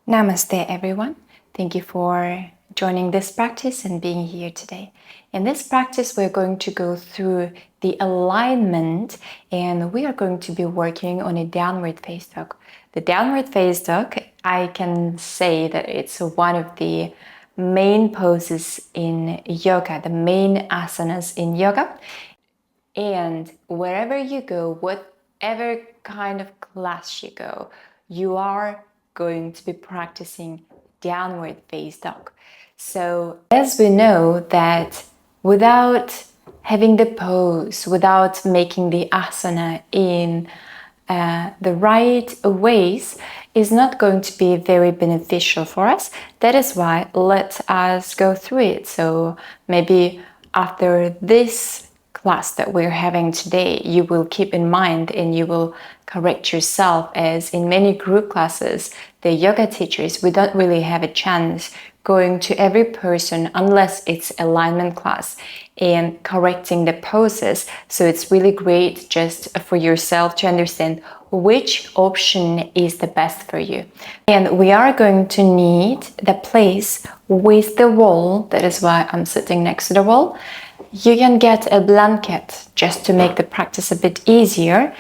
Namaste, everyone. Thank you for joining this practice and being here today. In this practice, we're going to go through the alignment and we are going to be working on a downward face dog. The downward face dog, I can say that it's one of the main poses in yoga, the main asanas in yoga. And wherever you go, whatever kind of class you go, you are going to be practicing downward face dog. So as we know that without having the pose, without making the asana in the right ways, is not going to be very beneficial for us. That is why let us go through it. So maybe after this class that we're having today, you will keep in mind and you will correct yourself, as in many group classes, the yoga teachers, we don't really have a chance going to every person unless it's alignment class and correcting the poses. So it's really great just for yourself to understand which option is the best for you. And we are going to need the place with the wall. That is why I'm sitting next to the wall. You can get a blanket just to make the practice a bit easier,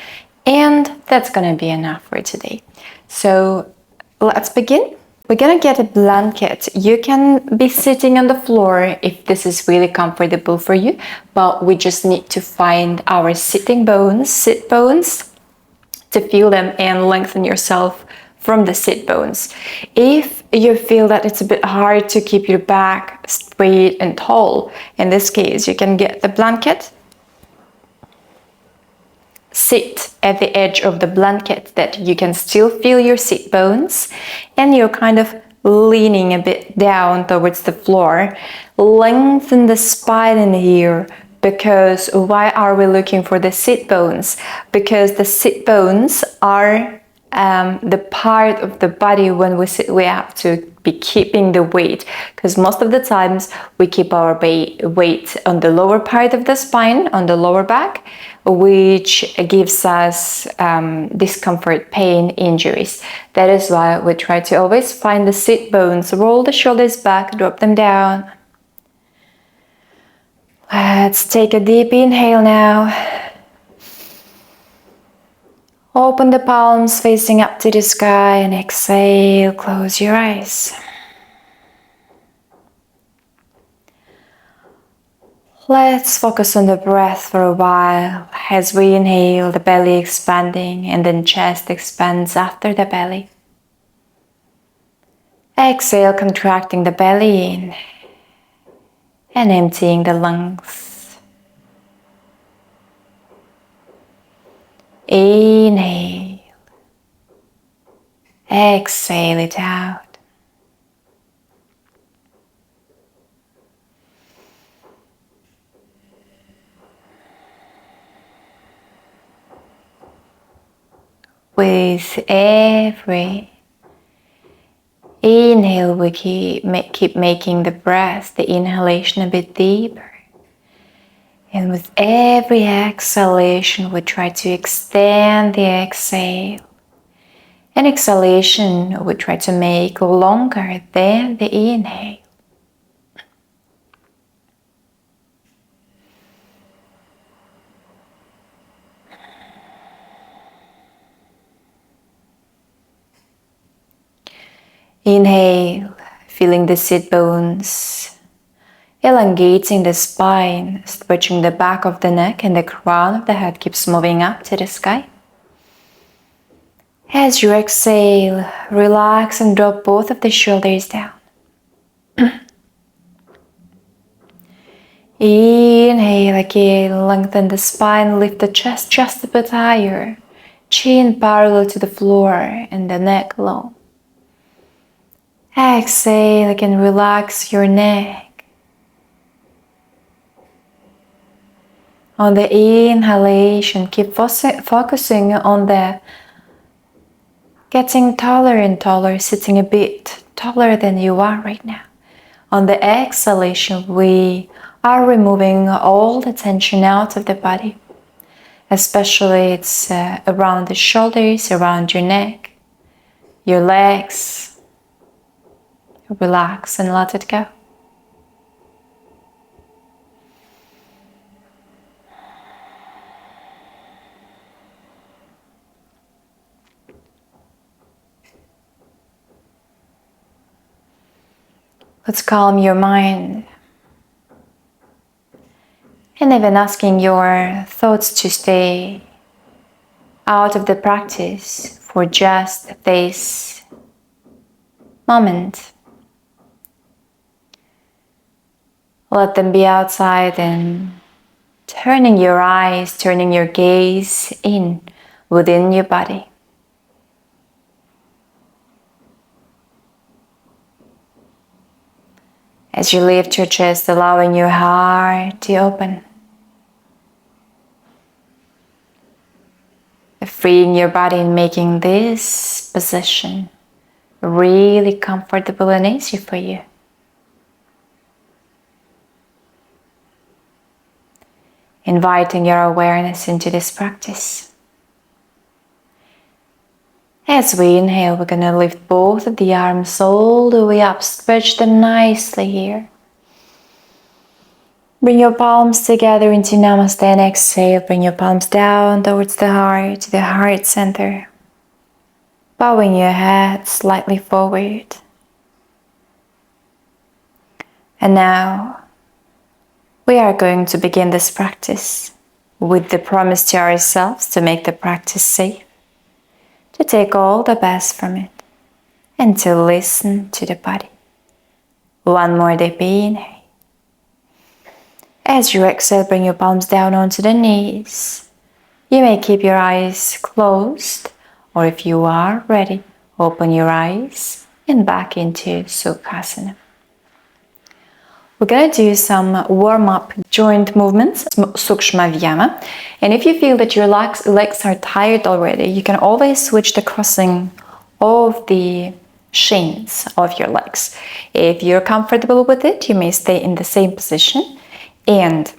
and that's gonna be enough for today. So let's begin. We're gonna get a blanket. You can be sitting on the floor if this is really comfortable for you, but we just need to find our sit bones, to feel them and lengthen yourself from the sit bones. If you feel that it's a bit hard to keep your back straight and tall, in this case, you can get the blanket, sit at the edge of the blanket that you can still feel your sit bones, and you're kind of leaning a bit down towards the floor. Lengthen the spine in here. Because why are we looking for the sit bones? Because the sit bones are the part of the body when we sit, we have to be keeping the weight. Because most of the times we keep our weight on the lower part of the spine, on the lower back, which gives us discomfort, pain, injuries. That is why we try to always find the sit bones, roll the shoulders back, drop them down. Let's take a deep inhale now. Open the palms facing up to the sky and exhale, close your eyes. Let's focus on the breath for a while. As we inhale, the belly expanding and then chest expands after the belly. Exhale, contracting the belly in and emptying the lungs. Inhale. Exhale it out. With every inhale, we keep making the breath, the inhalation a bit deeper. And with every exhalation, we try to extend the exhale. And exhalation, we try to make longer than the inhale. Inhale, feeling the sit bones, elongating the spine, stretching the back of the neck, and the crown of the head keeps moving up to the sky. As you exhale, relax and drop both of the shoulders down. Inhale again, lengthen the spine, lift the chest just a bit higher, chin parallel to the floor and the neck low. Exhale again, relax your neck. On the inhalation, keep focusing on the getting taller and taller, sitting a bit taller than you are right now. On the exhalation, we are removing all the tension out of the body. Especially it's around the shoulders, around your neck, your legs, relax and let it go. Let's calm your mind. And even asking your thoughts to stay out of the practice for just this moment. Let them be outside and turning your eyes, turning your gaze in within your body. As you lift your chest, allowing your heart to open. Freeing your body and making this position really comfortable and easy for you. Inviting your awareness into this practice. As we inhale, we're going to lift both of the arms all the way up, stretch them nicely here. Bring your palms together into Namaste and exhale. Bring your palms down towards the heart center. Bowing your head slightly forward. And now, we are going to begin this practice with the promise to ourselves to make the practice safe, to take all the best from it, and to listen to the body. One more deep inhale. As you exhale, bring your palms down onto the knees. You may keep your eyes closed, or if you are ready, open your eyes and back into Sukhasana. We're going to do some warm-up joint movements, Sukshma Vyama. And if you feel that your legs are tired already, you can always switch the crossing of the shins of your legs. If you're comfortable with it, you may stay in the same position. And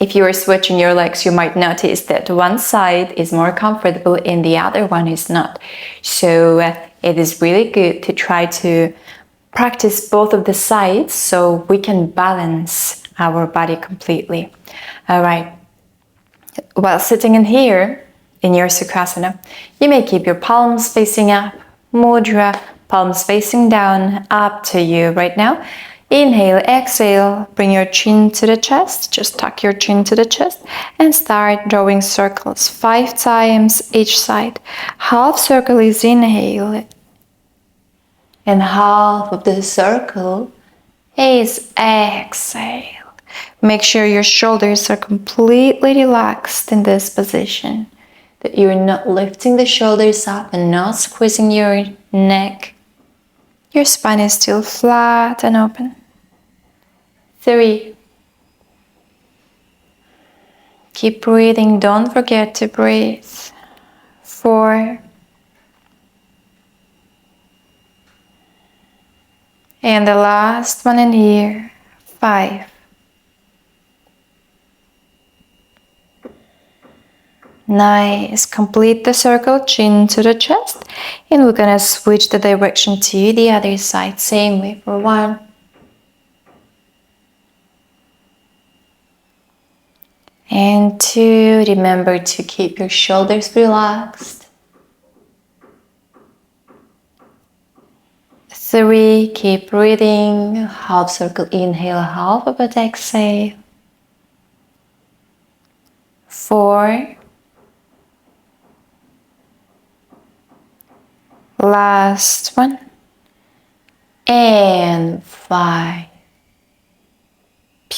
if you are switching your legs, you might notice that one side is more comfortable and the other one is not. So it is really good to try to practice both of the sides so we can balance our body completely. All right. While sitting in here, in your Sukhasana, you may keep your palms facing up, Mudra, palms facing down, up to you right now. Inhale, exhale, bring your chin to the chest, just tuck your chin to the chest and start drawing circles 5 times each side. Half circle is inhale and half of the circle is exhale. Make sure your shoulders are completely relaxed in this position, that you're not lifting the shoulders up and not squeezing your neck. Your spine is still flat and open. 3. Keep breathing, don't forget to breathe. 4. And the last one in here, 5. Nice, complete the circle, chin to the chest. And we're gonna switch the direction to the other side, same way for 1. And 2, remember to keep your shoulders relaxed. 3, keep breathing, half circle inhale, half of it exhale. 4, last one, and 5.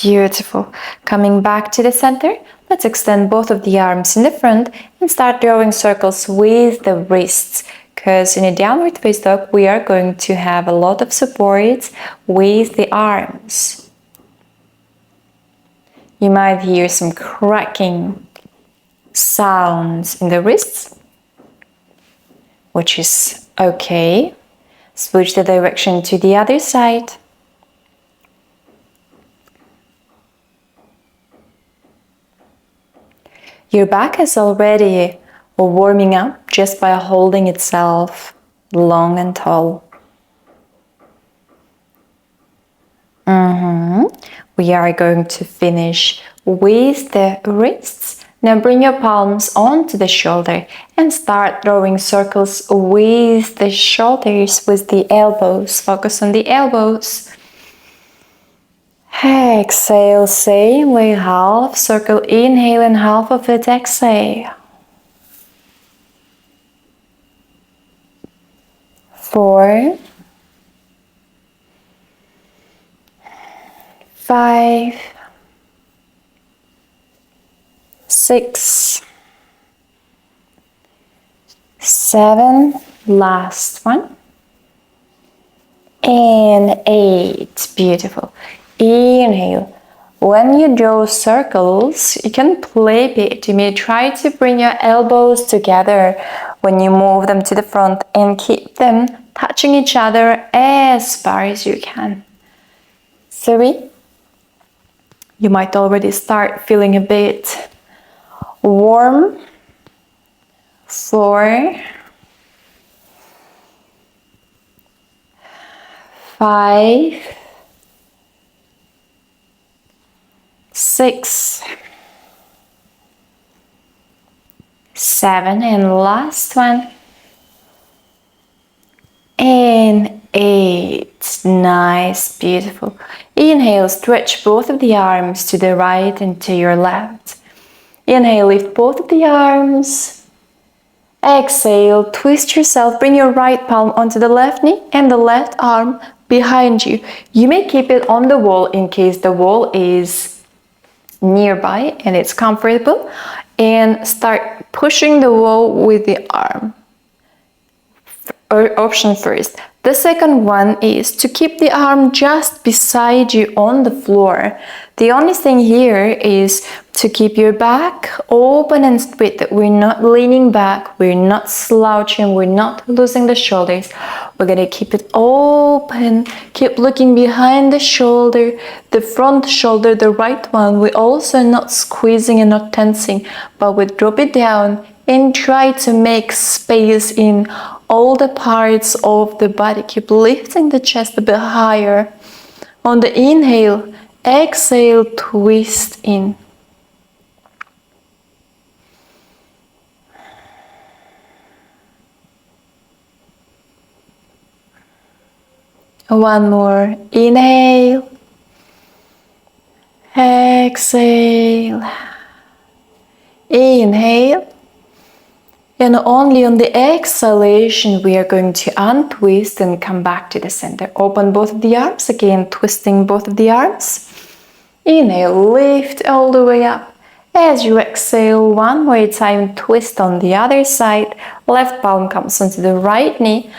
Beautiful. Coming back to the center, let's extend both of the arms in the front and start drawing circles with the wrists. Because in a downward face dog, we are going to have a lot of support with the arms. You might hear some cracking sounds in the wrists, which is okay. Switch the direction to the other side. Your back is already warming up just by holding itself long and tall. We are going to finish with the wrists. Now bring your palms onto the shoulder and start drawing circles with the shoulders, with the elbows. Focus on the elbows. Exhale, same way, half circle, inhale and half of it, exhale. 4, 5, 6, 7, last one, and 8. Beautiful. Inhale. When you draw circles, you can play a bit. You may try to bring your elbows together when you move them to the front and keep them touching each other as far as you can. 3. You might already start feeling a bit warm. 4, 5, 6, 7, and last one, and 8. Nice, beautiful. Inhale, stretch both of the arms to the right and to your left. Inhale, lift both of the arms. Exhale, twist yourself, bring your right palm onto the left knee and the left arm behind you. You may keep it on the wall in case the wall is nearby and it's comfortable, and start pushing the wall with the arm. Option first. The second one is to keep the arm just beside you on the floor. The only thing here is to keep your back open and straight, that we're not leaning back, we're not slouching, we're not losing the shoulders. We're gonna keep it open, keep looking behind the shoulder, the front shoulder, the right one. We're also not squeezing and not tensing, but we drop it down and try to make space in all the parts of the body. Keep lifting the chest a bit higher. On the inhale, exhale, twist in. One more. Inhale. Exhale. Inhale. And only on the exhalation we are going to untwist and come back to the center. Open both of the arms, again twisting both of the arms. Inhale, lift all the way up. As you exhale, one more time, twist on the other side. Left palm comes onto the right knee.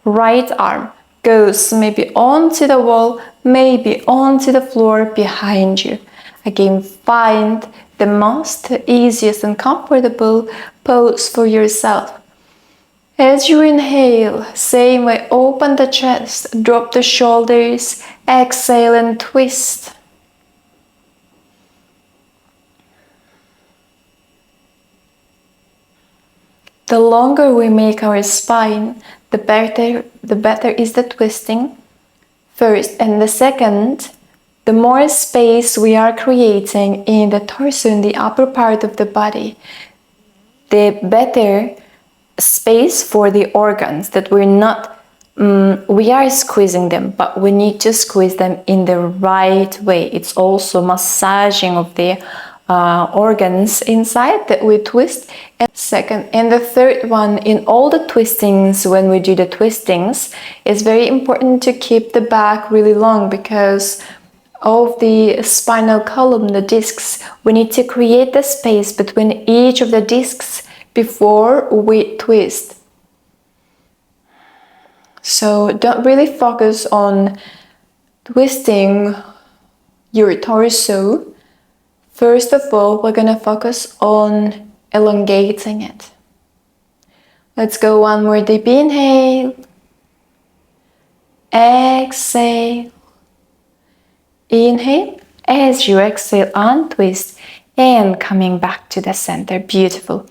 Right arm goes maybe onto the wall, maybe onto the floor behind you. Again, find the most easiest and comfortable pose for yourself. As you inhale, same way, open the chest, drop the shoulders, exhale and twist. The longer we make our spine, the better is the twisting. First, and the second, the more space we are creating in the torso, in the upper part of the body, the better space for the organs, that we're not, we are squeezing them, but we need to squeeze them in the right way. It's also massaging of the organs inside that we twist. And second, and the third one, in all the twistings, when we do the twistings, it's very important to keep the back really long because of the spinal column, the discs. We need to create the space between each of the discs before we twist. So don't really focus on twisting your torso. First of all, we're gonna focus on elongating it. Let's go one more deep inhale. Exhale. Inhale. As you exhale, untwist and coming back to the center. Beautiful.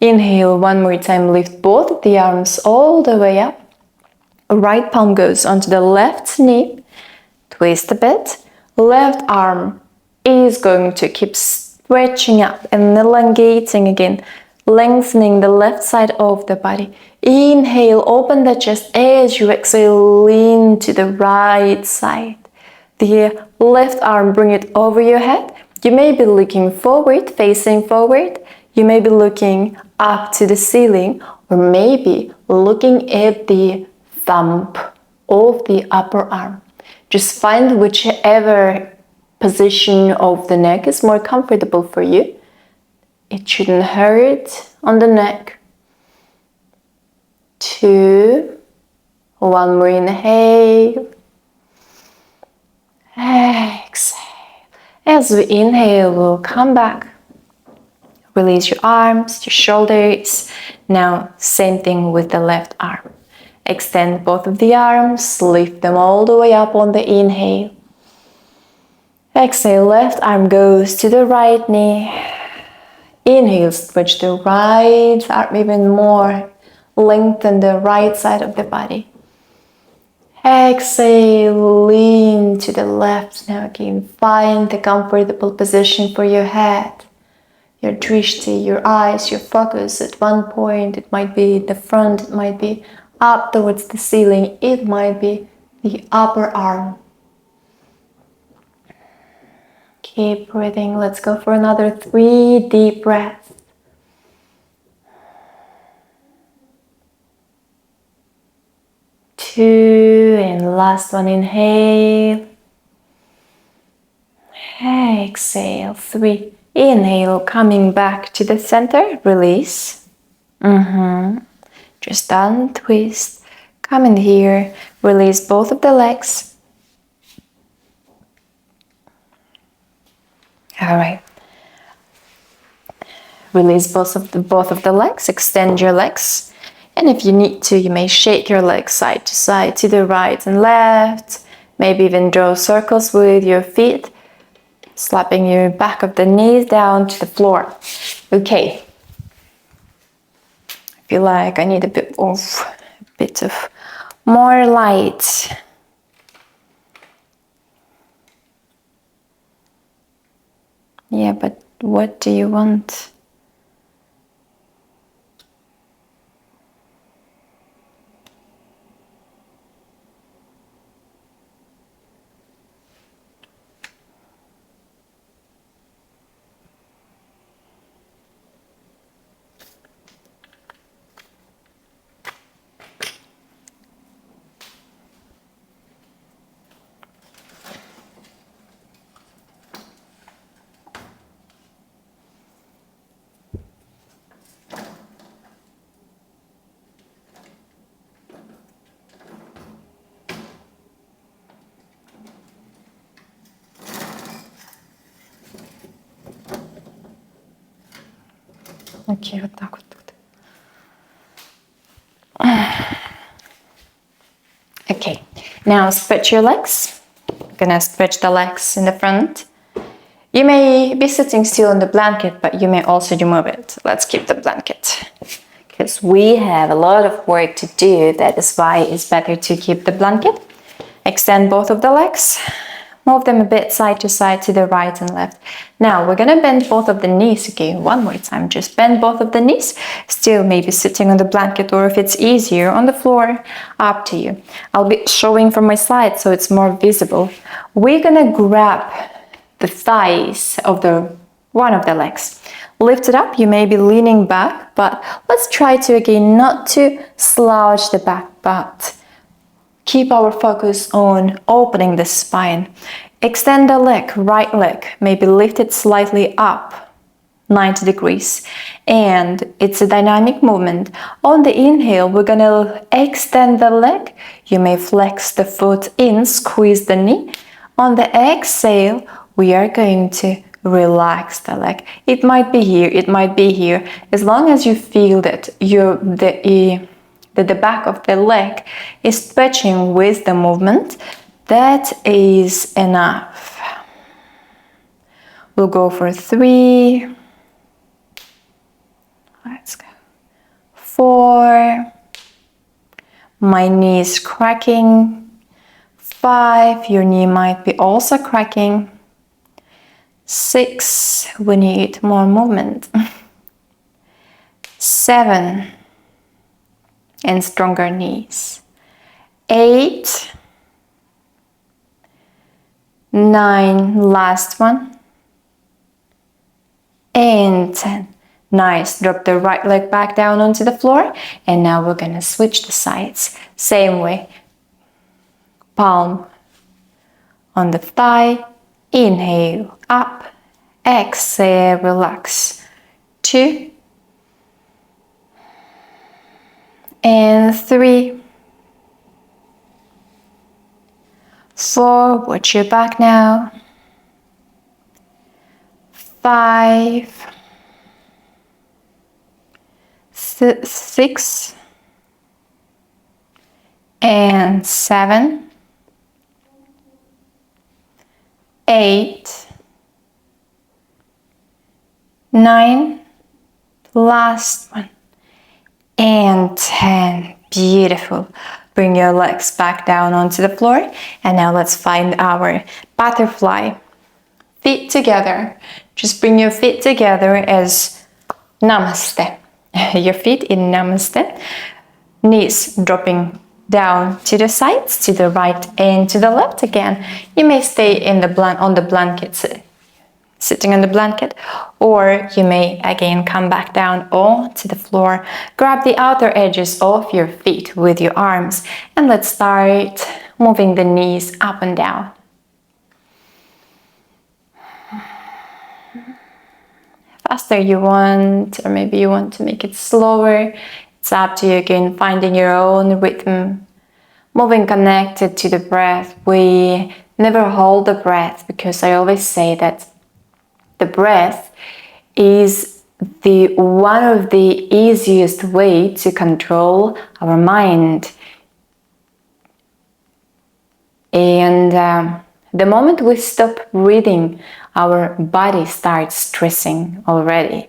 Inhale one more time. Lift both of the arms all the way up. Right palm goes onto the left knee. Twist a bit. Left arm is going to keep stretching up and elongating again, lengthening the left side of the body. Inhale, open the chest. As you exhale, lean to the right side. The left arm, bring it over your head. You may be looking forward, facing forward. You may be looking up to the ceiling, or maybe looking at the thumb of the upper arm. Just find whichever position of the neck is more comfortable for you. It shouldn't hurt on the neck. 2. One more inhale. Exhale. As we inhale, we'll come back. Release your arms, your shoulders. Now, same thing with the left arm. Extend both of the arms, lift them all the way up on the inhale. Exhale, left arm goes to the right knee. Inhale, stretch the right arm even more. Lengthen the right side of the body. Exhale, lean to the left. Now again, find the comfortable position for your head. Your drishti, your eyes, your focus at one point. It might be the front, it might be up towards the ceiling, it might be the upper arm. Keep breathing. Let's go for another 3 deep breaths. Two, and last one, inhale. Exhale, 3. Inhale, coming back to the center, release. Just untwist. Come in here, release both of the legs. All right. Release both of the legs, extend your legs. And if you need to, you may shake your legs side to side, to the right and left. Maybe even draw circles with your feet, slapping your back of the knees down to the floor. Okay. I feel like I need a bit of more light. Yeah, but what do you want? Окей, вот так вот тут. Okay, now stretch your legs. I'm gonna stretch the legs in the front. You may be sitting still on the blanket, but you may also remove it. Let's keep the blanket, because we have a lot of work to do. That is why it's better to keep the blanket. Extend both of the legs. Move them a bit side to side, to the right and left. Now we're gonna bend both of the knees again. One more time, just bend both of the knees. Still maybe sitting on the blanket, or if it's easier, on the floor, up to you. I'll be showing from my side so it's more visible. We're gonna grab the thighs of one of the legs. Lift it up, you may be leaning back, but let's try to again not to slouch the back, but keep our focus on opening the spine. Extend the leg, right leg, maybe lift it slightly up, 90 degrees. And it's a dynamic movement. On the inhale, we're gonna extend the leg. You may flex the foot in, squeeze the knee. On the exhale, we are going to relax the leg. It might be here, it might be here. As long as you feel that the back of the leg is stretching with the movement, that is enough. We'll go for 3. Let's go. 4. My knee is cracking. 5, your knee might be also cracking. 6, we need more movement. 7, and stronger knees. 8, 9, last one. And 10. Nice, drop the right leg back down onto the floor. And now we're gonna switch the sides. Same way. Palm on the thigh. Inhale, up. Exhale, relax. 2. And 3. 4, watch your back now. 5. 6. And 7. 8. 9. Last one. And 10. Beautiful. Bring your legs back down onto the floor. And now let's find our butterfly. Feet together. Just bring your feet together as namaste. Your feet in namaste. Knees dropping down to the sides, to the right and to the left again. You may stay in the on the blanket, sitting on the blanket, or you may again come back down onto the floor. Grab the outer edges of your feet with your arms, and let's start moving the knees up and down. Faster you want, or maybe you want to make it slower. It's up to you again, finding your own rhythm. Moving connected to the breath. We never hold the breath because I always say that the breath is one of the easiest way to control our mind. And the moment we stop breathing, our body starts stressing already.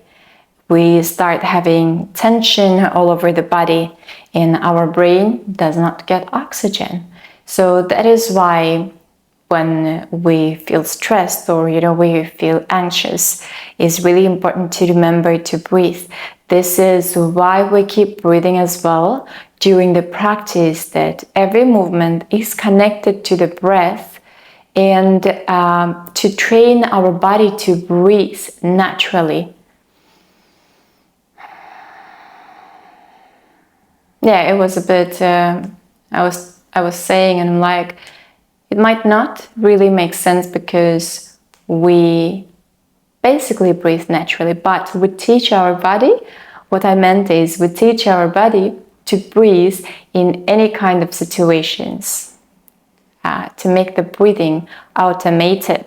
We start having tension all over the body, and our brain does not get oxygen. So that is why when we feel stressed or we feel anxious, it's really important to remember to breathe. This is why we keep breathing as well during the practice, that every movement is connected to the breath, and to train our body to breathe naturally. Yeah, it was a bit, I was saying, and I'm like, it might not really make sense because we basically breathe naturally, but we teach our body, what I meant is we teach our body to breathe in any kind of situations, to make the breathing automated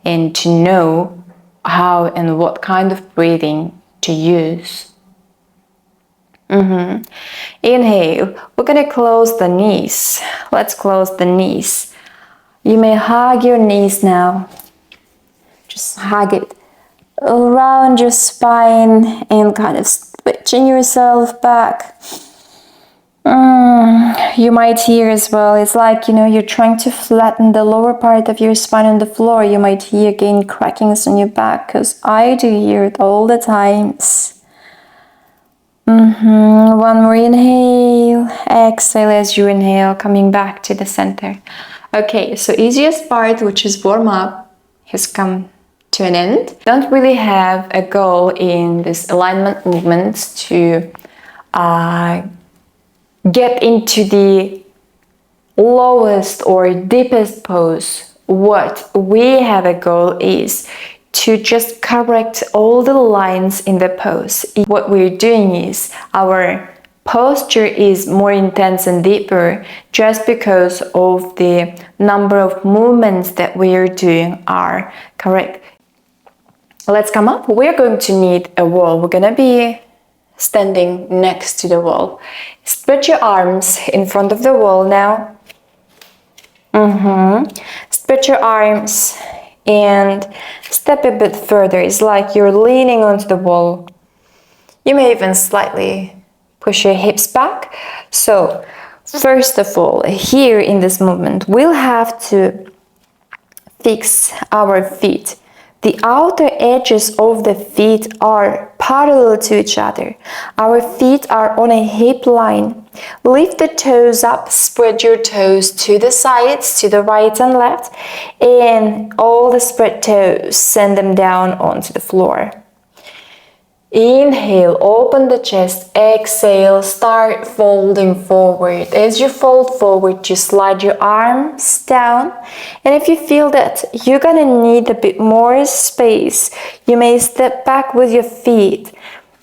and to know how and what kind of breathing to use. Inhale. We're gonna close the knees. Let's close the knees. You may hug your knees now. Just hug it around your spine and kind of switching yourself back. You might hear as well, it's like, you're trying to flatten the lower part of your spine on the floor. You might hear again crackings on your back, because I do hear it all the times. One more inhale, exhale as you inhale, coming back to the center. Okay, so easiest part, which is warm up, has come to an end. Don't really have a goal in this alignment movements to get into the lowest or deepest pose. What we have a goal is to just correct all the lines in the pose. What we're doing is our posture is more intense and deeper just because of the number of movements that we are doing are correct. Let's come up. We're going to need a wall. We're gonna be standing next to the wall. Spread your arms in front of the wall now. Spread your arms and step a bit further. It's like you're leaning onto the wall. You may even slightly push your hips back. So First of all, here in this movement, we'll have to fix our feet. The outer edges of the feet are parallel to each other. Our feet are on a hip line. Lift the toes up, spread your toes to the sides, to the right and left, and all the spread toes, send them down onto the floor. Inhale, open the chest. Exhale, start folding forward. As you fold forward, you slide your arms down. And if you feel that you're gonna need a bit more space, you may step back with your feet.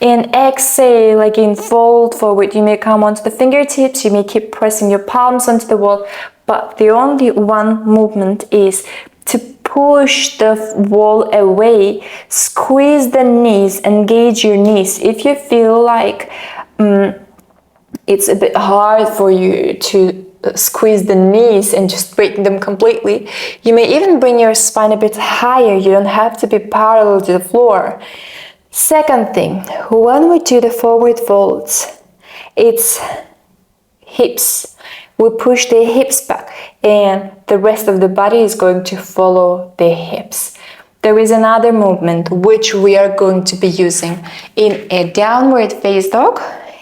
And exhale, again, fold forward. You may come onto the fingertips. You may keep pressing your palms onto the wall. But the only one movement is to push the wall away, squeeze the knees, engage your knees. If you feel like it's a bit hard for you to squeeze the knees and just break them completely, you may even bring your spine a bit higher. You don't have to be parallel to the floor. Second thing, when we do the forward folds, it's hips. We push the hips back and the rest of the body is going to follow the hips. There is another movement which we are going to be using in a downward face dog,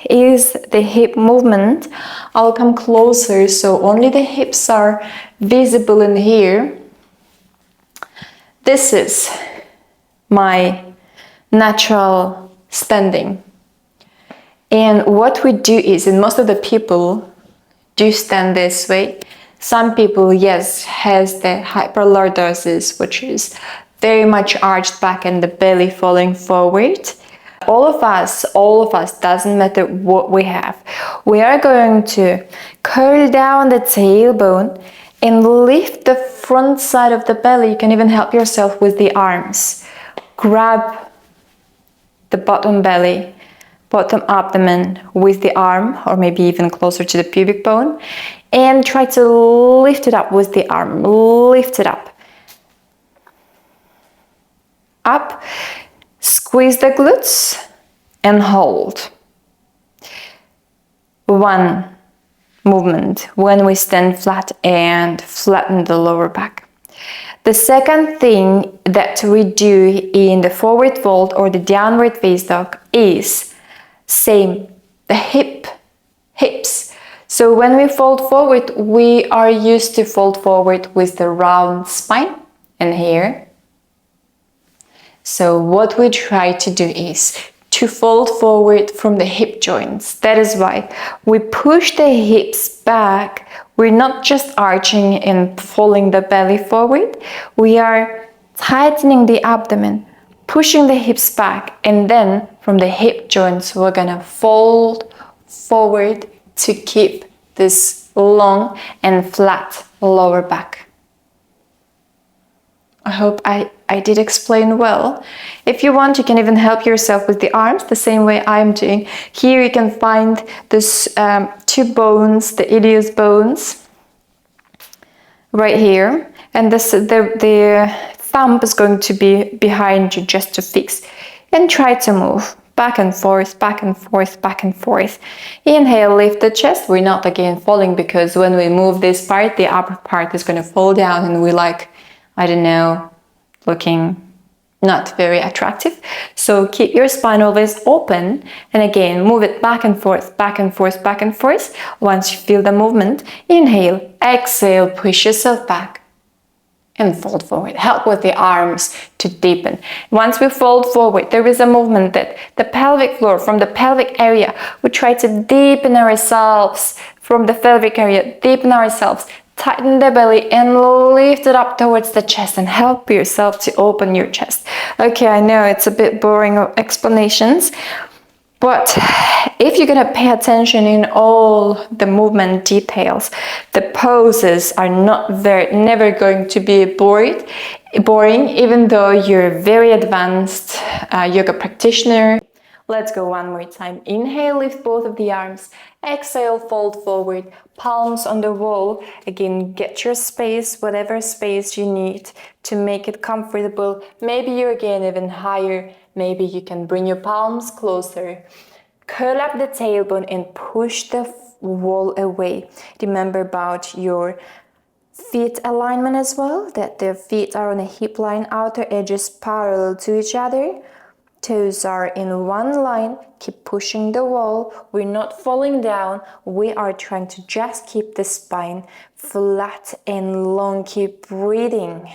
is the hip movement. I'll come closer so only the hips are visible in here. This is my natural standing. And what we do is, and most of the people do stand this way. Some people, yes, has the hyperlordosis, which is very much arched back and the belly falling forward. All of us, doesn't matter what we have. We are going to curl down the tailbone and lift the front side of the belly. You can even help yourself with the arms. Grab the bottom belly, bottom abdomen with the arm, or maybe even closer to the pubic bone, and try to lift it up with the arm. Lift it up. Up, squeeze the glutes and hold. One movement when we stand flat and flatten the lower back. The second thing that we do in the forward fold or the downward face dog is same, the hips. So when we fold forward, we are used to fold forward with the round spine and here. So what we try to do is to fold forward from the hip joints. That is why we push the hips back. We're not just arching and folding the belly forward. We are tightening the abdomen, pushing the hips back, and then from the hip joints, we're gonna fold forward to keep this long and flat lower back. I hope I did explain well. If you want, you can even help yourself with the arms the same way I'm doing. Here you can find this two bones, the ilius bones, right here. And this the thumb is going to be behind you just to fix. And try to move back and forth, back and forth, back and forth. Inhale, lift the chest. We're not again falling because when we move this part, the upper part is going to fall down and we like, I don't know, looking not very attractive. So keep your spine always open and again move it back and forth, back and forth, back and forth. Once you feel the movement, inhale, exhale, push yourself back and fold forward. Help with the arms to deepen. Once we fold forward, there is a movement that the pelvic floor, from the pelvic area, we try to deepen ourselves from the pelvic area, deepen ourselves, tighten the belly and lift it up towards the chest and help yourself to open your chest. Okay, I know it's a bit boring explanations, but if you're gonna pay attention in all the movement details, the poses are never going to be boring, even though you're a very advanced yoga practitioner. Let's go one more time. Inhale, lift both of the arms. Exhale, fold forward, palms on the wall. Again, get your space, whatever space you need to make it comfortable. Maybe you're again even higher. Maybe you can bring your palms closer. Curl up the tailbone and push the wall away. Remember about your feet alignment as well, that the feet are on a hip line, outer edges parallel to each other. Toes are in one line. Keep pushing the wall. We're not falling down. We are trying to just keep the spine flat and long. Keep breathing.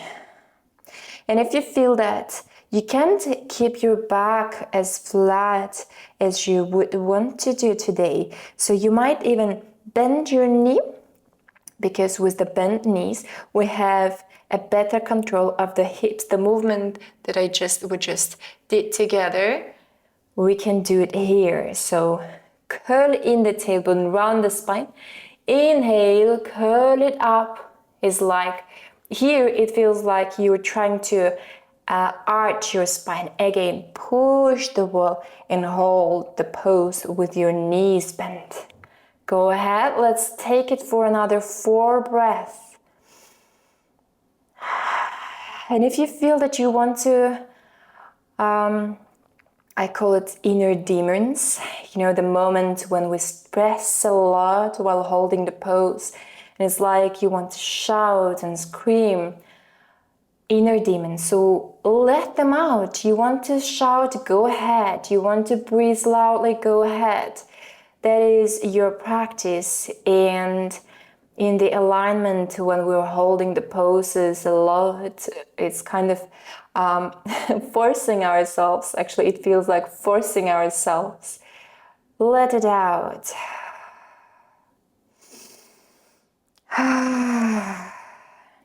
And if you feel that you can't keep your back as flat as you would want to do today, so you might even bend your knee, because with the bent knees, we have a better control of the hips. The movement that we just did together, we can do it here. So curl in the tailbone, round the spine. Inhale, curl it up. It's like, here it feels like you're trying to arch your spine. Again, push the wall and hold the pose with your knees bent. Go ahead, let's take it for another 4 breaths. And if you feel that you want to, I call it inner demons, you know, the moment when we stress a lot while holding the pose, and it's like you want to shout and scream. Inner demons, so let them out. You want to shout, go ahead. You want to breathe loudly, go ahead. That is your practice. And in the alignment, when we're holding the poses a lot, it's kind of forcing ourselves. Actually, it feels like forcing ourselves. Let it out.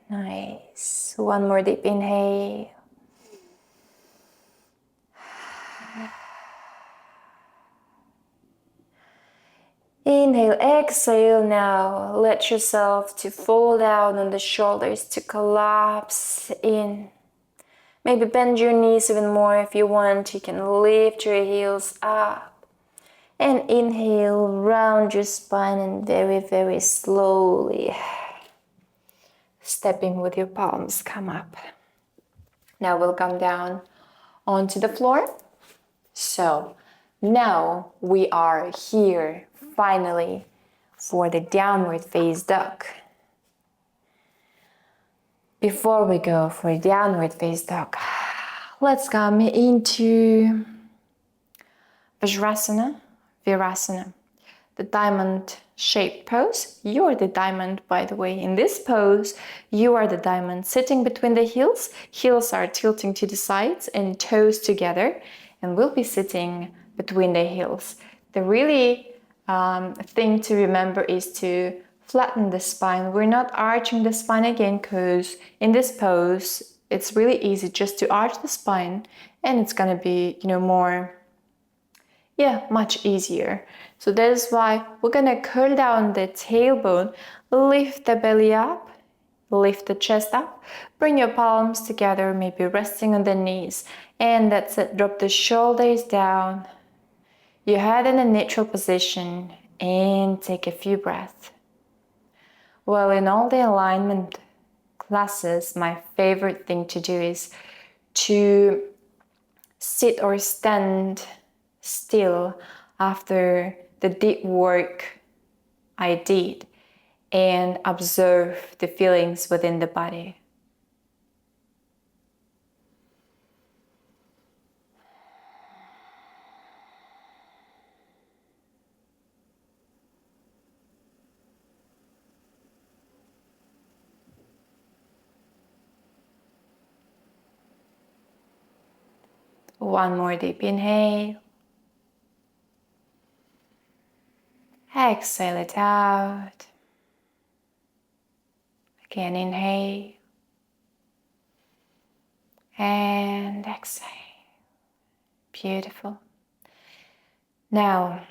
Nice. One more deep inhale. Inhale, exhale now. Let yourself to fall down on the shoulders, to collapse in. Maybe bend your knees even more if you want. You can lift your heels up. And inhale, round your spine and very, very slowly, stepping with your palms, come up. Now we'll come down onto the floor. So now we are here finally for the downward face dog. Before we go for downward face dog, let's come into Vajrasana, Virasana, the diamond shaped pose. You are the diamond, by the way. In this pose, you are the diamond sitting between the heels. Heels are tilting to the sides and toes together, and we'll be sitting between the heels. The really thing to remember is to flatten the spine. We're not arching the spine again, because in this pose, it's really easy just to arch the spine, and it's gonna be, much easier. So that is why we're gonna curl down the tailbone, lift the belly up, lift the chest up, bring your palms together, maybe resting on the knees, and that's it. Drop the shoulders down, your head in a neutral position, and take a few breaths. Well, in all the alignment classes, my favorite thing to do is to sit or stand still after the deep work I did and observe the feelings within the body. One more deep inhale. Exhale it out. Again, inhale. And exhale. Beautiful. Now,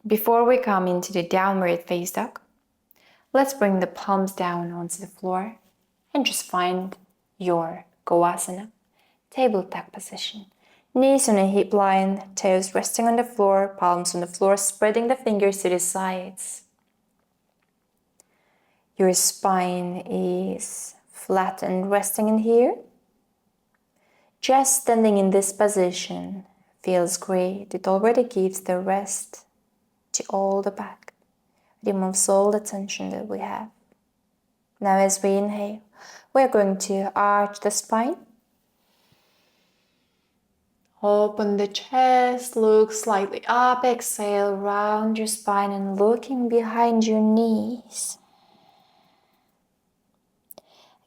before we come into the downward face dog, let's bring the palms down onto the floor and just find your Govasana, table tuck position. Knees on a hip line, toes resting on the floor, palms on the floor, spreading the fingers to the sides. Your spine is flat and resting in here. Just standing in this position feels great. It already gives the rest to all the back. removes all the tension that we have. Now as we inhale, we're going to arch the spine. Open the chest, look slightly up, exhale, round your spine and looking behind your knees.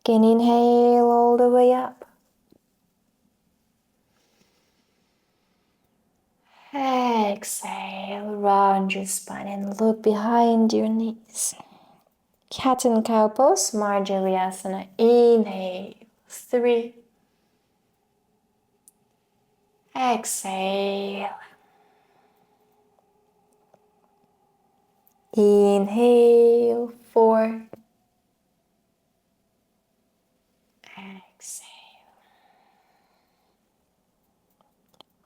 Again, inhale all the way up. Exhale, round your spine and look behind your knees. Cat and cow pose, Marjaryasana. Inhale, 3. Exhale. Inhale, 4. Exhale.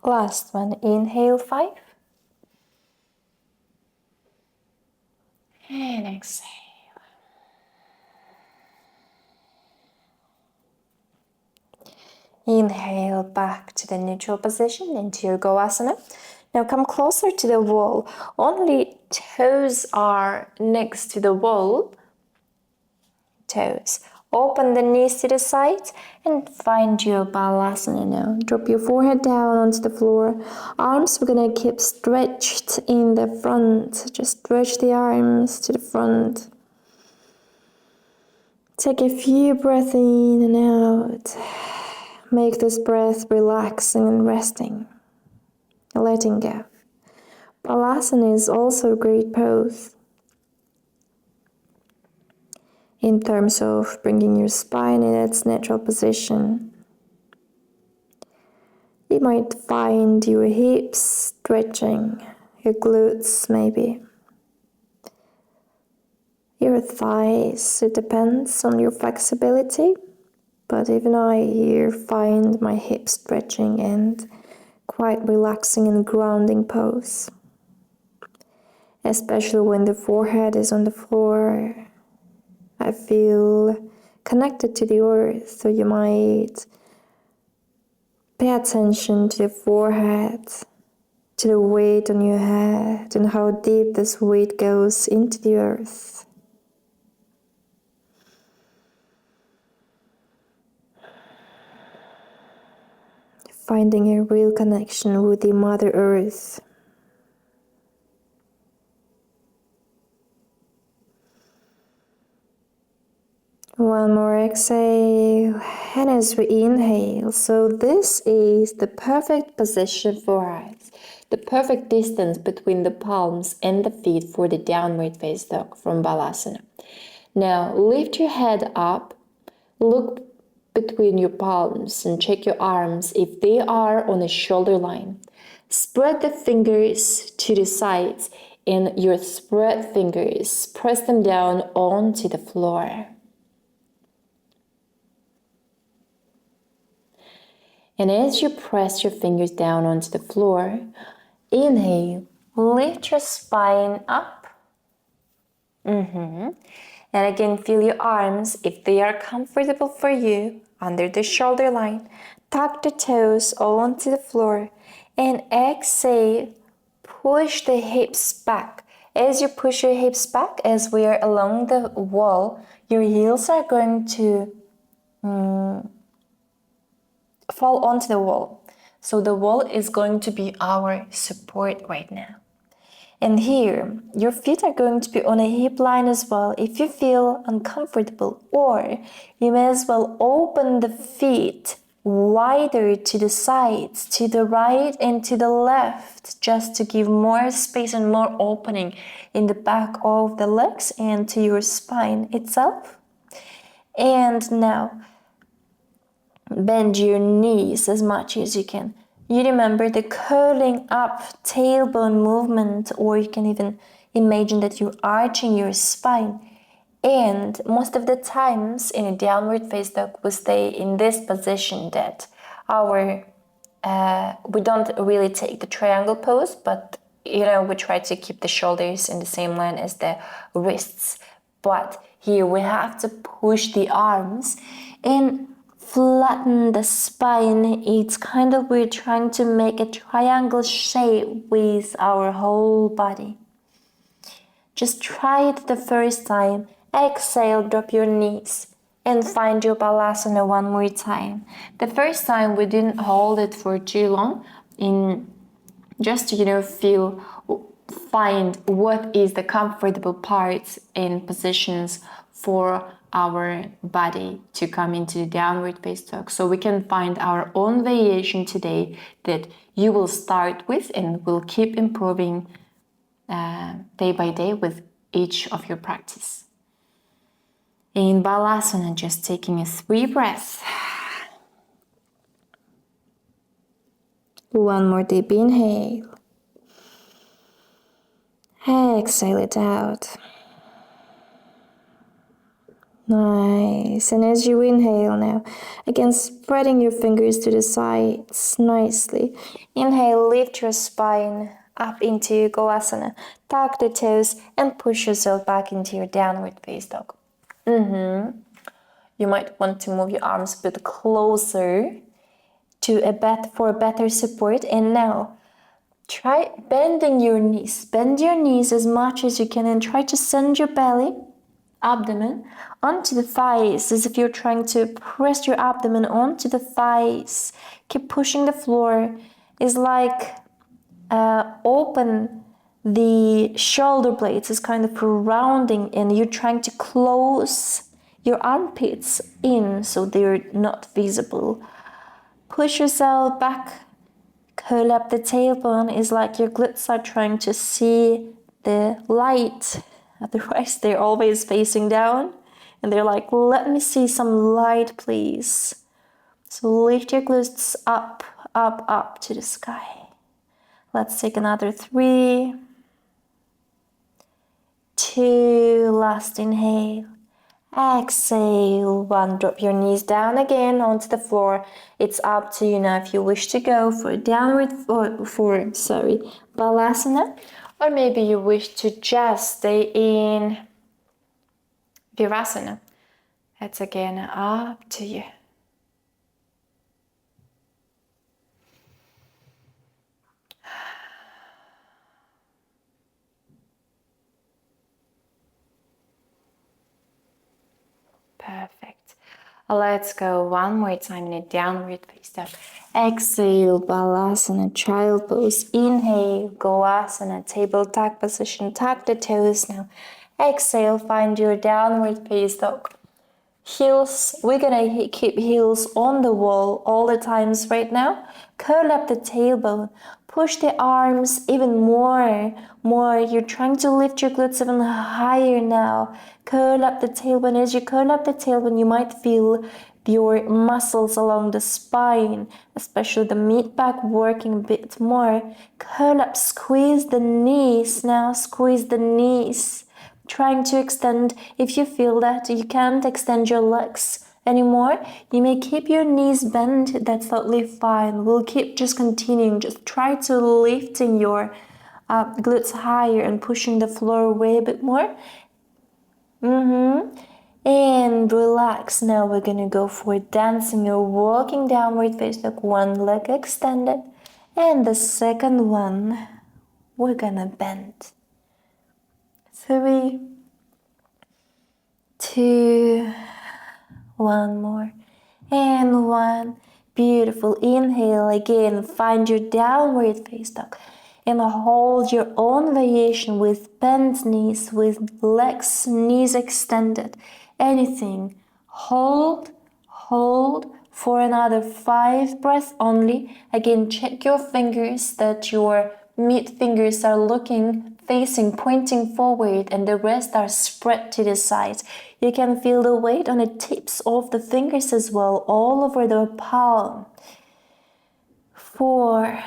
Last one, inhale, 5. And exhale. Inhale back to the neutral position into your Goasana. Now come closer to the wall. Only toes are next to the wall. Toes. Open the knees to the side and find your Balasana now. Drop your forehead down onto the floor. Arms we're gonna keep stretched in the front. Just stretch the arms to the front. Take a few breaths in and out. Make this breath relaxing and resting. Letting go. Balasana is also a great pose in terms of bringing your spine in its natural position. You might find your hips stretching, your glutes maybe, your thighs. It depends on your flexibility, but even I here find my hips stretching and quite relaxing and grounding pose. Especially when the forehead is on the floor, I feel connected to the earth, so you might pay attention to the forehead, to the weight on your head, and how deep this weight goes into the earth. Finding a real connection with the Mother Earth. One more exhale, and as we inhale, so this is the perfect position for us, the perfect distance between the palms and the feet for the downward face dog from Balasana. Now lift your head up, look between your palms and check your arms if they are on a shoulder line. Spread the fingers to the sides and your spread fingers, press them down onto the floor. And as you press your fingers down onto the floor, inhale, lift your spine up. And again, feel your arms, if they are comfortable for you, under the shoulder line. Tuck the toes onto the floor. And exhale, push the hips back. As you push your hips back, as we are along the wall, your heels are going to fall onto the wall. So the wall is going to be our support right now. And here, your feet are going to be on a hip line as well if you feel uncomfortable, or you may as well open the feet wider to the sides, to the right and to the left, just to give more space and more opening in the back of the legs and to your spine itself. And now, bend your knees as much as you can. You remember the curling up tailbone movement, or you can even imagine that you're arching your spine. And most of the times in a downward face dog, we stay in this position that we don't really take the triangle pose, but we try to keep the shoulders in the same line as the wrists. But here we have to push the arms and flatten the spine. It's kind of we're trying to make a triangle shape with our whole body. Just try it the first time. Exhale, drop your knees. And find your balasana one more time. The first time we didn't hold it for too long, in just to find what is the comfortable parts and positions for our body to come into the downward face dog. So we can find our own variation today that you will start with and will keep improving day by day with each of your practice. In balasana, just taking a 3 breaths. One more deep inhale. Exhale it out. Nice. And as you inhale now, again spreading your fingers to the sides nicely. Inhale, lift your spine up into Goasana. Tuck the toes and push yourself back into your downward face dog. You might want to move your arms a bit closer to for a better support. And now try bending your knees. Bend your knees as much as you can and try to send your belly, abdomen, onto the thighs as if you're trying to press your abdomen onto the thighs. Keep pushing the floor. It's like open the shoulder blades is kind of rounding and you're trying to close your armpits in so they're not visible. Push yourself back, curl up the tailbone. It's like your glutes are trying to see the light. Otherwise, they're always facing down. And they're like, let me see some light, please. So lift your glutes up, up, up to the sky. Let's take another 3, 2, last inhale. Exhale, 1, drop your knees down again onto the floor. It's up to you now if you wish to go for balasana, or maybe you wish to just stay in virasana. That's again up to you. Perfect. Let's go one more time in a downward face dog. Exhale, balasana, child pose. Inhale, goasana, table tuck position. Tuck the toes now. Exhale, find your downward face dog. Heels, we're gonna keep heels on the wall all the times right now. Curl up the tailbone. Push the arms even more. You're trying to lift your glutes even higher now. Curl up the tailbone. As you curl up the tailbone, you might feel your muscles along the spine, especially the mid-back, working a bit more. Curl up, squeeze the knees now. Squeeze the knees. Trying to extend. If you feel that you can't extend your legs anymore, you may keep your knees bent. That's totally fine. We'll keep just continuing. Just try to lifting your glutes higher and pushing the floor away a bit more. And relax. Now we're gonna go for dancing or walking downward face dog. One leg extended, and the second one we're gonna bend. 3, 2, 1 more, and 1. Beautiful. Inhale again. Find your downward face dog and hold your own variation with bent knees, with legs, knees extended. Anything. Hold for another 5 breaths only. Again, check your fingers that your mid fingers are facing, pointing forward, and the rest are spread to the sides. You can feel the weight on the tips of the fingers as well, all over the palm. 4.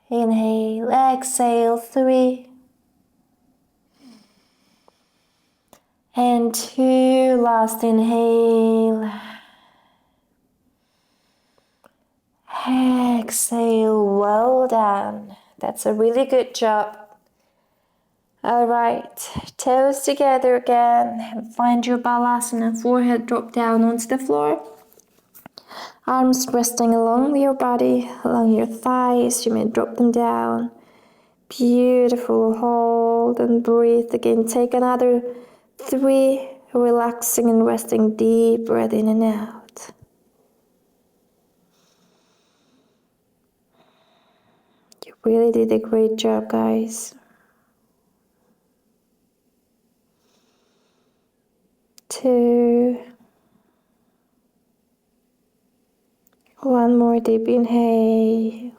Inhale, exhale, 3. And 2, last inhale. Exhale, well done. That's a really good job. Alright, toes together again. Find your balasana, forehead drop down onto the floor. Arms resting along your body, along your thighs. You may drop them down. Beautiful. Hold and breathe again. Take another 3, relaxing and resting. Deep breath in and out. You really did a great job, guys. 2. One more deep inhale.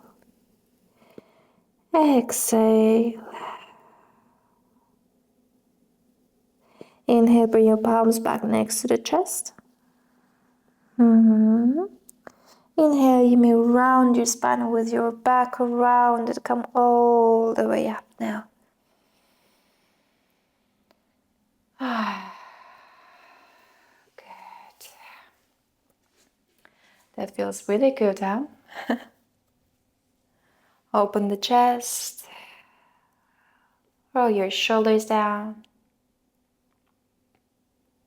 Exhale. Inhale, bring your palms back next to the chest. Inhale, you may round your spine with your back around it. Come all the way up now. Good. That feels really good, huh? Open the chest. Roll your shoulders down.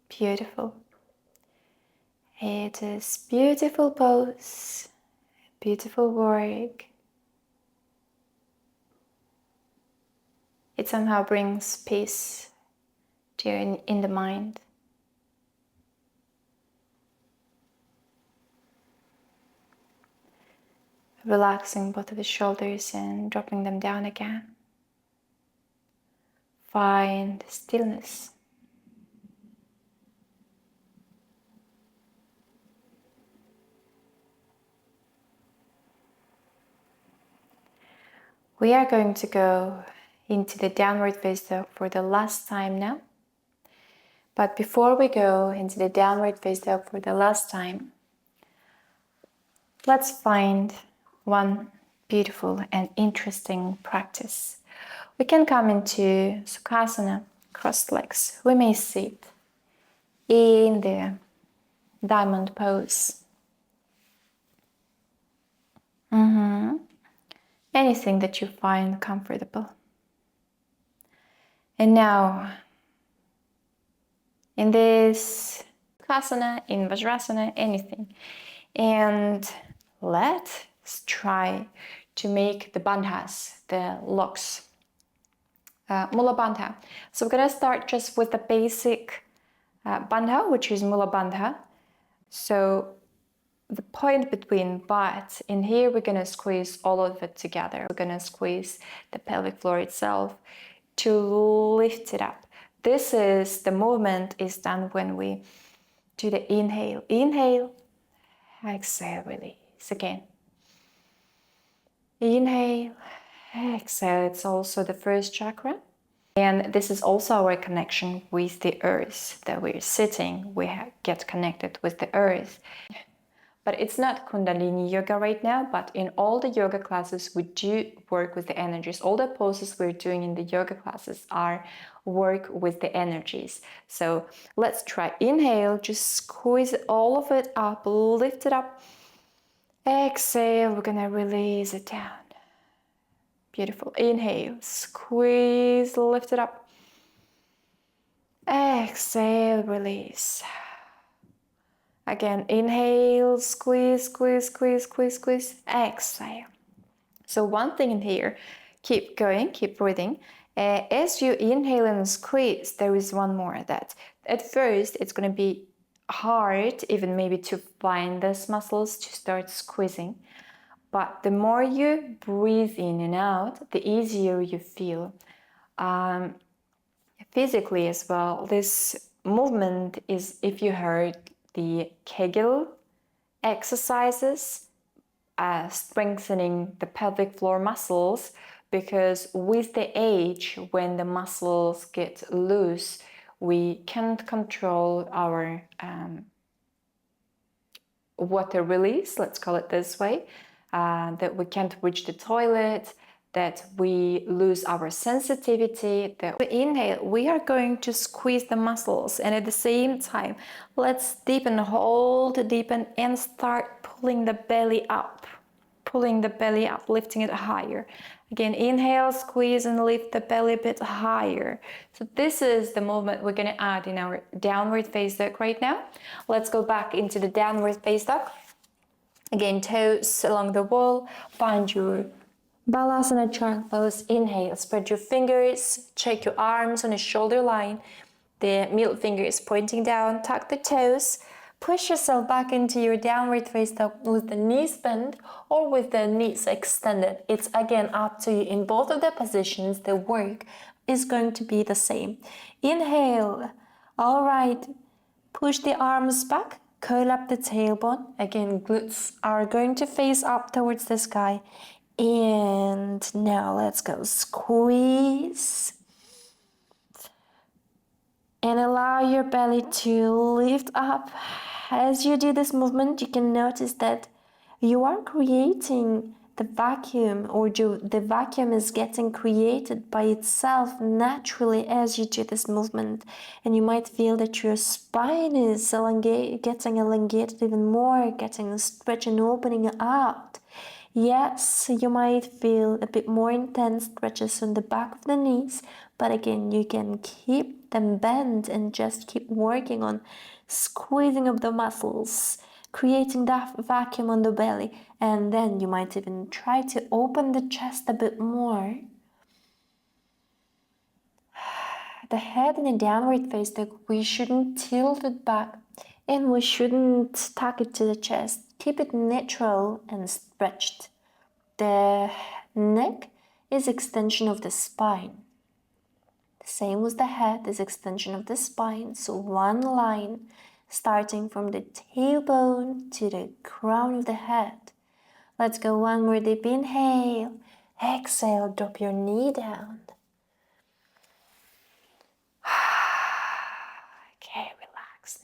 Beautiful. It is beautiful pose, beautiful work. It somehow brings peace to you in the mind. Relaxing both of the shoulders and dropping them down again. Find stillness. We are going to go into the downward face dog for the last time now. But before we go into the downward face dog for the last time, let's find one beautiful and interesting practice. We can come into Sukhasana, crossed legs. We may sit in the diamond pose. Anything that you find comfortable. And now, in this Sukhasana, in Vajrasana, anything. And let's try to make the bandhas, the locks, Mula Bandha. So we're going to start just with the basic bandha, which is Mula Bandha. So the point between butt in here, we're going to squeeze all of it together. We're going to squeeze the pelvic floor itself to lift it up. This is the movement is done when we do the inhale. Inhale, exhale, release again. Inhale, exhale. It's also the first chakra. And this is also our connection with the earth that we're sitting. We get connected with the earth. But it's not Kundalini yoga right now, but in all the yoga classes, we do work with the energies. All the poses we're doing in the yoga classes are work with the energies. So let's try. Inhale, just squeeze all of it up, lift it up. Exhale, we're gonna release it down. Beautiful. Inhale, squeeze, lift it up. Exhale, release. Again, inhale, squeeze, squeeze, squeeze, squeeze, squeeze. Exhale. So one thing in here, keep going, keep breathing. As you inhale and squeeze, there is one more that at first it's going to be hard, even maybe to find these muscles to start squeezing. But the more you breathe in and out, the easier you feel. Physically as well, this movement is, if you heard the Kegel exercises, strengthening the pelvic floor muscles, because with the age, when the muscles get loose, we can't control our water release, let's call it this way, that we can't reach the toilet, that we lose our sensitivity, that we inhale, we are going to squeeze the muscles, and at the same time, let's deepen, hold, deepen, and start pulling the belly up, lifting it higher. Again, inhale, squeeze, and lift the belly a bit higher. So this is the movement we're going to add in our downward face dog right now. Let's go back into the downward face dog. Again, toes along the wall, find your Balasana child pose. Inhale, spread your fingers, check your arms on the shoulder line. The middle finger is pointing down, tuck the toes. Push yourself back into your downward face dog with the knees bent or with the knees extended. It's again up to you. In both of the positions, the work is going to be the same. Inhale. All right. Push the arms back. Curl up the tailbone. Again, glutes are going to face up towards the sky. And now let's go. Squeeze. And allow your belly to lift up. As you do this movement, you can notice that you are creating the vacuum, or the vacuum is getting created by itself naturally as you do this movement. And you might feel that your spine is getting elongated even more, getting stretched and opening out. Yes, you might feel a bit more intense stretches on the back of the knees, but again, you can keep them bent and just keep working on squeezing up the muscles, creating that vacuum on the belly, and then you might even try to open the chest a bit more. The head in a downward face dog, we shouldn't tilt it back and we shouldn't tuck it to the chest. Keep it natural and stretched. The neck is extension of the spine. The same with the head is extension of the spine. So one line starting from the tailbone to the crown of the head. Let's go one more deep inhale. Exhale, drop your knee down. Okay, relax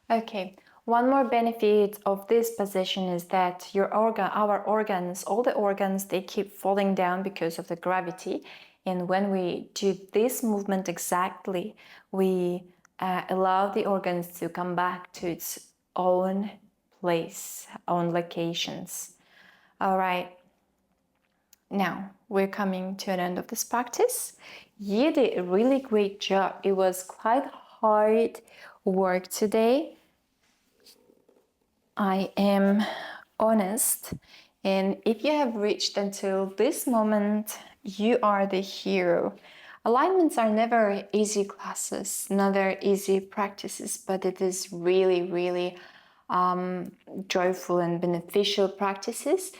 now. Okay, one more benefit of this position is that our organs, all the organs, they keep falling down because of the gravity. And when we do this movement exactly, we allow the organs to come back to its own place, own locations. All right. Now we're coming to an end of this practice. You did a really great job. It was quite hard work today. I am honest, and if you have reached until this moment, you are the hero. Alignments are never easy classes, never easy practices, but it is really joyful and beneficial practices.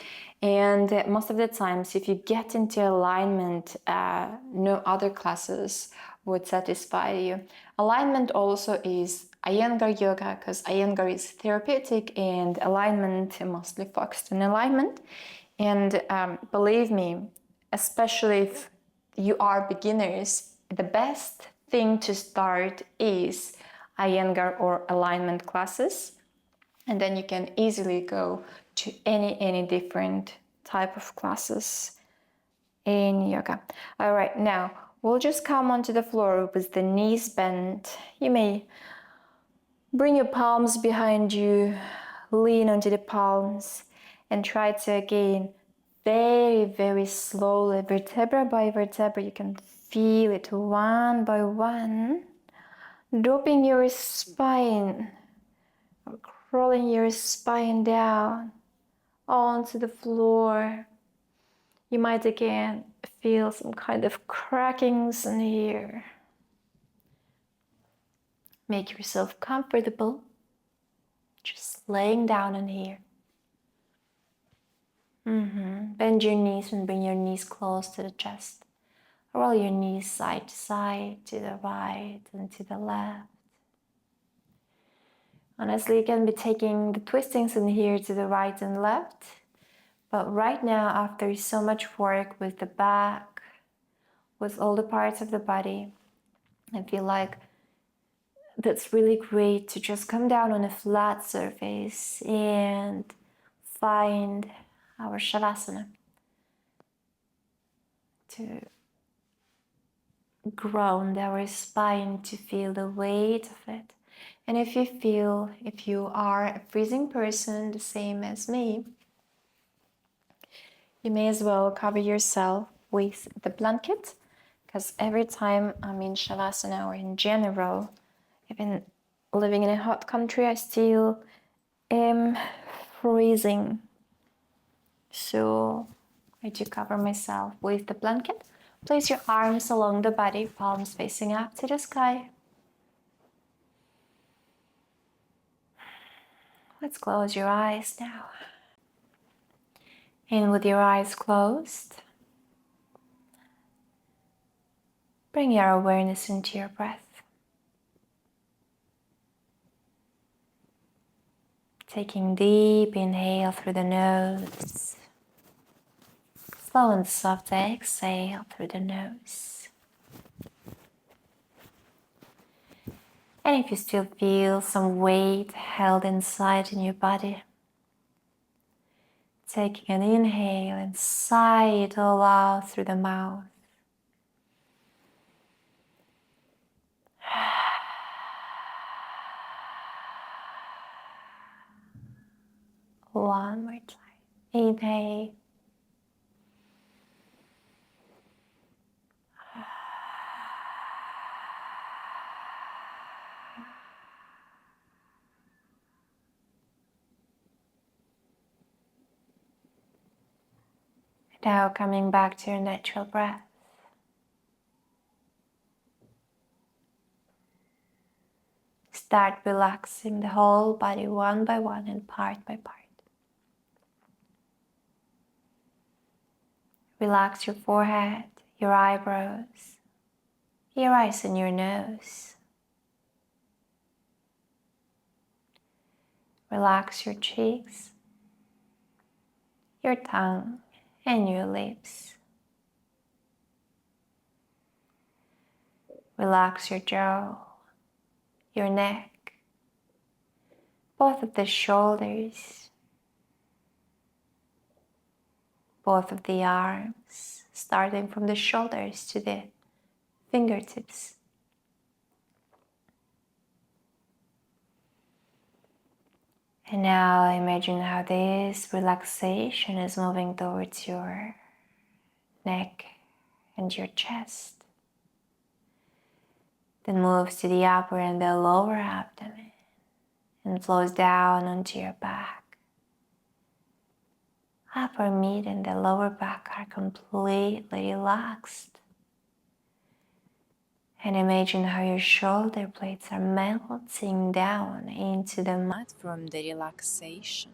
And most of the times, if you get into alignment, no other classes would satisfy you. Alignment also is Iyengar yoga, because Iyengar is therapeutic and alignment mostly focused on alignment. And believe me, especially if you are beginners, the best thing to start is Iyengar or alignment classes. And then you can easily go to any different type of classes in yoga. All right, now we'll just come onto the floor with the knees bent. You may bring your palms behind you, lean onto the palms, and try to again, very slowly, vertebra by vertebra, you can feel it one by one, dropping your spine, crawling your spine down onto the floor. You might again feel some kind of crackings in here. Make yourself comfortable, just laying down in here. Bend your knees and bring your knees close to the chest. Roll your knees side to side, to the right and to the left. Honestly, you can be taking the twistings in here to the right and left. But right now, after so much work with the back, with all the parts of the body, I feel like that's really great to just come down on a flat surface and find our Shavasana, to ground our spine, to feel the weight of it. And if you are a freezing person, the same as me, you may as well cover yourself with the blanket, because every time I'm in Shavasana or in general, Even living in a hot country, I still am freezing. So I do cover myself with the blanket. Place your arms along the body, palms facing up to the sky. Let's close your eyes now. And with your eyes closed, bring your awareness into your breath. Taking deep inhale through the nose. Slow and soft exhale through the nose. And if you still feel some weight held inside in your body, taking an inhale and sigh it all out through the mouth. One more time. Inhale. Now coming back to your natural breath. Start relaxing the whole body one by one and part by part. Relax your forehead, your eyebrows, your eyes and your nose. Relax your cheeks, your tongue, and your lips. Relax your jaw, your neck, both of the shoulders, both of the arms, starting from the shoulders to the fingertips. And now imagine how this relaxation is moving towards your neck and your chest. Then moves to the upper and the lower abdomen and flows down onto your back. Upper mid and the lower back are completely relaxed. And imagine how your shoulder blades are melting down into the mat from the relaxation.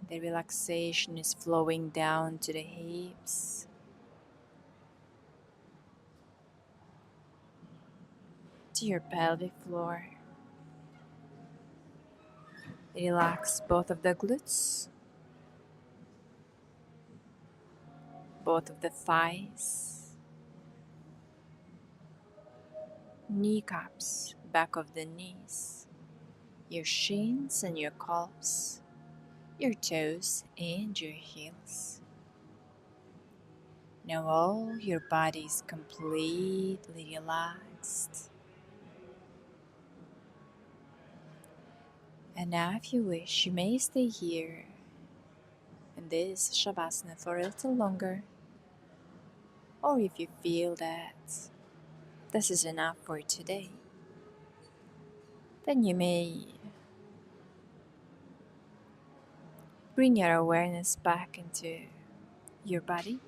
The relaxation is flowing down to the hips, to your pelvic floor. Relax both of the glutes, both of the thighs, kneecaps, back of the knees, your shins and your calves, your toes and your heels. Now all your body is completely relaxed. And now if you wish, you may stay here in this Shavasana for a little longer. Or if you feel that this is enough for today, then you may bring your awareness back into your body.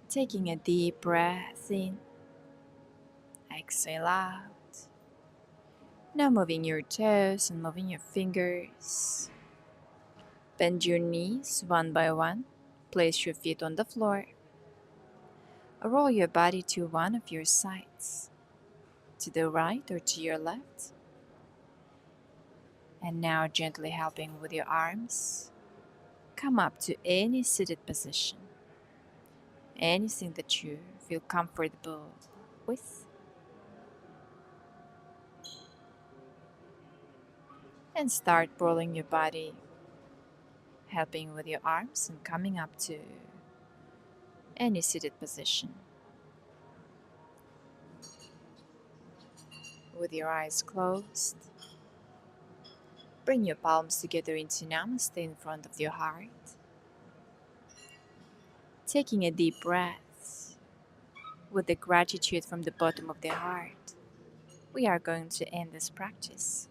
Taking a deep breath in, exhale out. Now moving your toes and moving your fingers. Bend your knees one by one. Place your feet on the floor. Roll your body to one of your sides, to the right or to your left. And now gently helping with your arms, come up to any seated position. Anything that you feel comfortable with. And start rolling your body, helping with your arms and coming up to any seated position. With your eyes closed, bring your palms together into Namaste in front of your heart. taking a deep breath with the gratitude from the bottom of their heart. We are going to end this practice.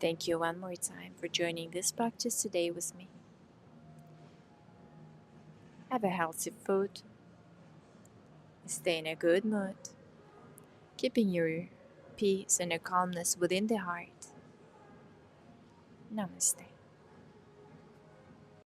Thank you one more time for joining this practice today with me. Have a healthy food. Stay in a good mood, keeping your peace and your calmness within the heart. Namaste.